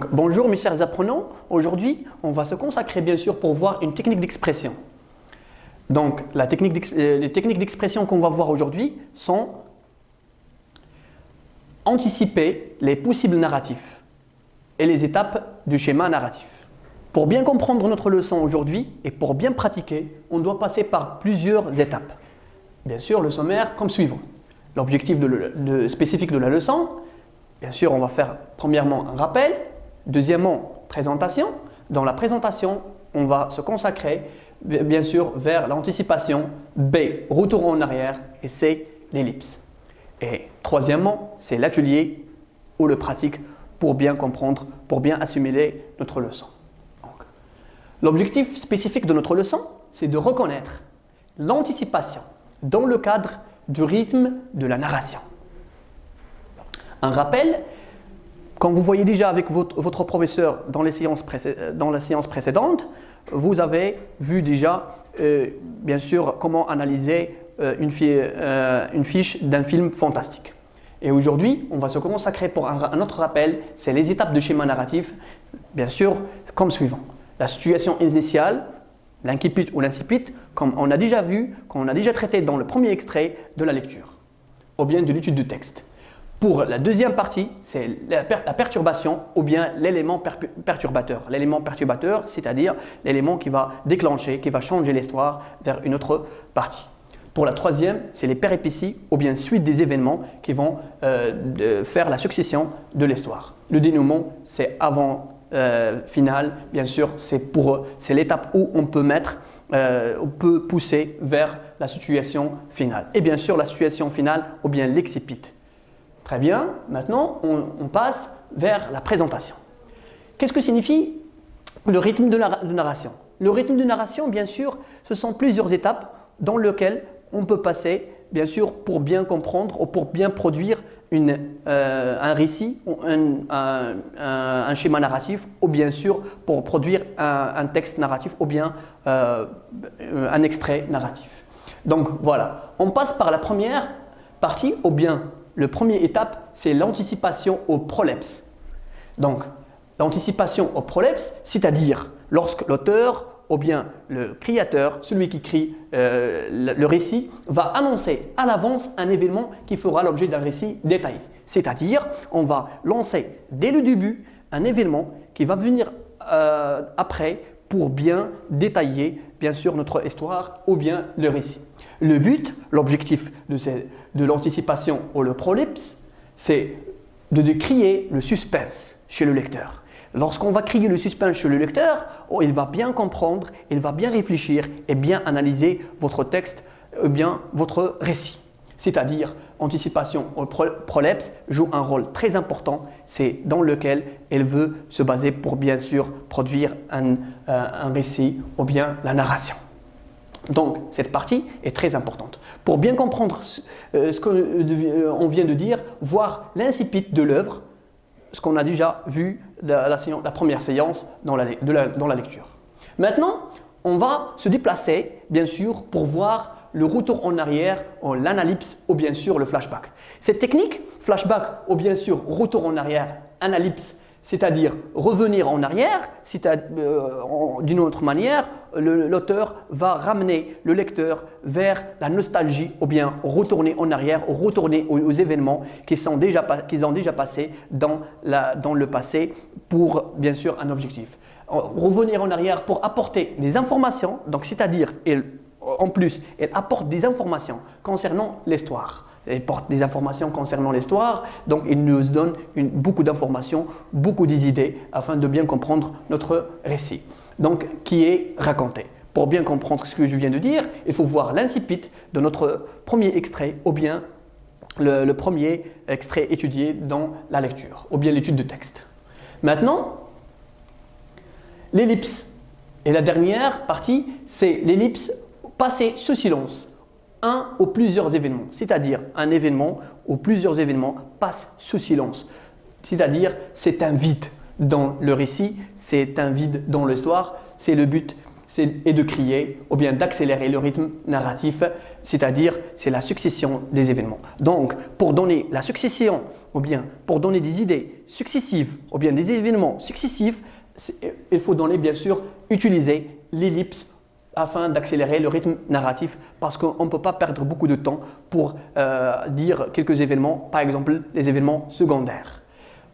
Donc bonjour mes chers apprenants, aujourd'hui on va se consacrer bien sûr pour voir une technique d'expression. Donc les techniques d'expression qu'on va voir aujourd'hui sont anticiper les possibles narratifs et les étapes du schéma narratif. Pour bien comprendre notre leçon aujourd'hui et pour bien pratiquer, on doit passer par plusieurs étapes. Bien sûr le sommaire comme suivant. L'objectif spécifique de la leçon, bien sûr on va faire premièrement un rappel, deuxièmement présentation. Dans la présentation, on va se consacrer bien sûr vers l'anticipation, B, retour en arrière et C, l'ellipse. Et troisièmement, c'est l'atelier ou le pratique pour bien comprendre, pour bien assimiler notre leçon. L'objectif spécifique de notre leçon, c'est de reconnaître l'anticipation dans le cadre du rythme de la narration. Un rappel, comme vous voyez déjà avec votre professeur dans la séance précédente, vous avez vu déjà bien sûr comment analyser une fiche d'un film fantastique. Et aujourd'hui, on va se consacrer pour un autre rappel, c'est les étapes de schéma narratif, bien sûr comme suivant. La situation initiale, l'incipit ou l'incipit, comme on a déjà vu, qu'on a déjà traité dans le premier extrait de la lecture, ou bien de l'étude du texte. Pour la deuxième partie, c'est la perturbation ou bien l'élément perturbateur. L'élément perturbateur, c'est-à-dire l'élément qui va déclencher, qui va changer l'histoire vers une autre partie. Pour la troisième, c'est les péripéties ou bien suite des événements qui vont faire la succession de l'histoire. Le dénouement, c'est avant final, bien sûr, c'est l'étape où on peut pousser vers la situation finale. Et bien sûr, la situation finale ou bien l'excipit. Très bien, maintenant on passe vers la présentation. Qu'est-ce que signifie le rythme de narration? Le rythme de narration, bien sûr, ce sont plusieurs étapes dans lesquelles on peut passer, bien sûr, pour bien comprendre ou pour bien produire un récit, un schéma narratif, ou bien sûr pour produire un texte narratif ou bien un extrait narratif. Donc voilà, on passe par la première partie ou bien la première étape, c'est l'anticipation au prolepse. Donc, l'anticipation au prolepse, c'est-à-dire lorsque l'auteur ou bien le créateur, celui qui écrit le récit, va annoncer à l'avance un événement qui fera l'objet d'un récit détaillé. C'est-à-dire, on va lancer dès le début un événement qui va venir après pour bien détailler, bien sûr, notre histoire ou bien le récit. Le but, l'objectif de l'anticipation ou le prolepse, c'est de créer le suspense chez le lecteur. Lorsqu'on va créer le suspense chez le lecteur, il va bien comprendre, il va bien réfléchir et bien analyser votre texte ou bien votre récit. C'est-à-dire, anticipation ou prolepse joue un rôle très important, c'est dans lequel elle veut se baser pour bien sûr produire un récit ou bien la narration. Donc, cette partie est très importante. Pour bien comprendre ce qu'on vient de dire, voir l'incipit de l'œuvre, ce qu'on a déjà vu la première séance dans la lecture. Maintenant, on va se déplacer, bien sûr, pour voir le retour en arrière, l'analypse ou bien sûr le flashback. Cette technique, flashback ou bien sûr retour en arrière, analypse, c'est-à-dire revenir en arrière, d'une autre manière, l'auteur va ramener le lecteur vers la nostalgie ou bien retourner en arrière ou retourner aux événements qu'ils ont déjà passés dans le passé pour bien sûr un objectif. Revenir en arrière pour apporter des informations, donc c'est-à-dire en plus, elle apporte des informations concernant l'histoire. Elle porte des informations concernant l'histoire, donc il nous donne beaucoup d'informations, beaucoup d'idées afin de bien comprendre notre récit, donc qui est raconté. Pour bien comprendre ce que je viens de dire, il faut voir l'incipit de notre premier extrait ou bien le premier extrait étudié dans la lecture ou bien l'étude de texte. Maintenant, l'ellipse. Et la dernière partie, c'est l'ellipse passée sous silence. Un ou plusieurs événements, c'est-à-dire un événement ou plusieurs événements passent sous silence. C'est-à-dire c'est un vide dans le récit, c'est un vide dans l'histoire, c'est le but est de créer ou bien d'accélérer le rythme narratif, c'est-à-dire c'est la succession des événements. Donc, pour donner la succession ou bien pour donner des idées successives ou bien des événements successifs, il faut donner bien sûr utiliser l'ellipse afin d'accélérer le rythme narratif parce qu'on ne peut pas perdre beaucoup de temps pour dire quelques événements, par exemple les événements secondaires.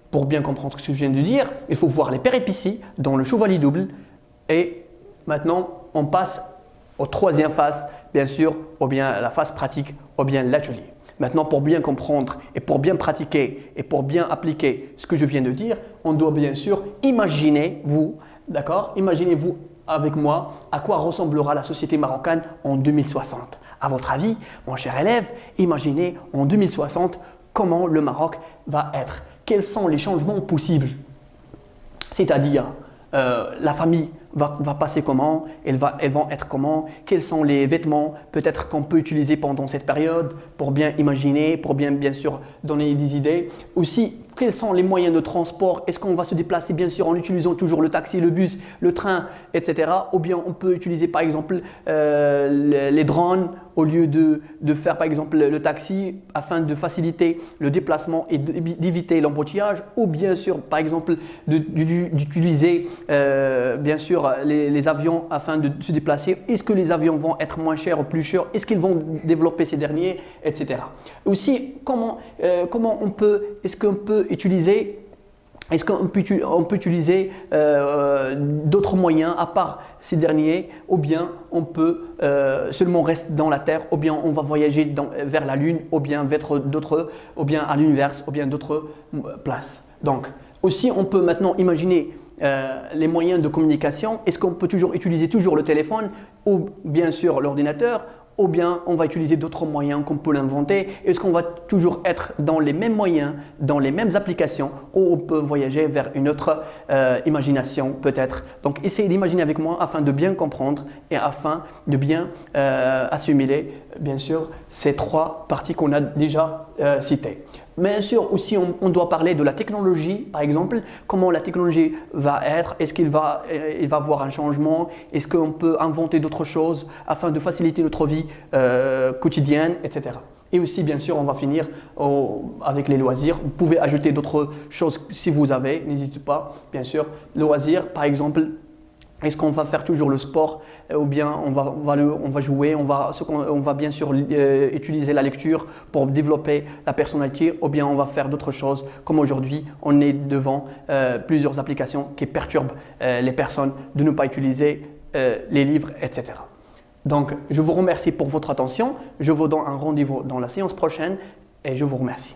Pour bien comprendre ce que je viens de dire, il faut voir les péripéties dans le chevalier double et maintenant on passe aux troisième phase, bien sûr, ou bien la phase pratique, ou bien l'atelier. Maintenant, pour bien comprendre et pour bien pratiquer et pour bien appliquer ce que je viens de dire, on doit bien sûr imaginer, vous, d'accord? Imaginez-vous avec moi à quoi ressemblera la société marocaine en 2060. À votre avis, mon cher élève, imaginez en 2060 comment le Maroc va être. Quels sont les changements possibles? C'est-à-dire, la famille va passer comment, elles vont être comment, quels sont les vêtements peut-être qu'on peut utiliser pendant cette période pour bien imaginer, pour bien sûr donner des idées. Aussi, quels sont les moyens de transport? Est-ce qu'on va se déplacer bien sûr en utilisant toujours le taxi, le bus, le train, etc. Ou bien on peut utiliser par exemple les drones au lieu de faire par exemple le taxi afin de faciliter le déplacement et d'éviter l'embouteillage, ou bien sûr par exemple d'utiliser bien sûr les avions afin de se déplacer. Est-ce que les avions vont être moins chers ou plus chers? Est-ce qu'ils vont développer ces derniers, etc. Aussi, est-ce qu'on peut utiliser d'autres moyens à part ces derniers, ou bien on peut seulement rester dans la Terre, ou bien on va voyager vers la Lune, ou bien ou bien à l'univers, ou bien d'autres places. Donc, aussi on peut maintenant imaginer les moyens de communication. Est-ce qu'on peut utiliser le téléphone ou bien sûr l'ordinateur, ou bien on va utiliser d'autres moyens qu'on peut l'inventer? Est-ce qu'on va toujours être dans les mêmes moyens, dans les mêmes applications, ou on peut voyager vers une autre imagination peut-être? Donc essayez d'imaginer avec moi afin de bien comprendre et afin de bien assimiler bien sûr ces trois parties qu'on a déjà citées. Bien sûr, aussi, on doit parler de la technologie, par exemple, comment la technologie va être, est-ce qu'il va avoir un changement, est-ce qu'on peut inventer d'autres choses afin de faciliter notre vie quotidienne, etc. Et aussi, bien sûr, on va finir avec les loisirs. Vous pouvez ajouter d'autres choses si vous avez, n'hésitez pas, bien sûr. Loisirs, par exemple, est-ce qu'on va faire toujours le sport, ou bien on va jouer, on va bien sûr utiliser la lecture pour développer la personnalité, ou bien on va faire d'autres choses, comme aujourd'hui on est devant plusieurs applications qui perturbent les personnes de ne pas utiliser les livres, etc. Donc je vous remercie pour votre attention, je vous donne un rendez-vous dans la séance prochaine et je vous remercie.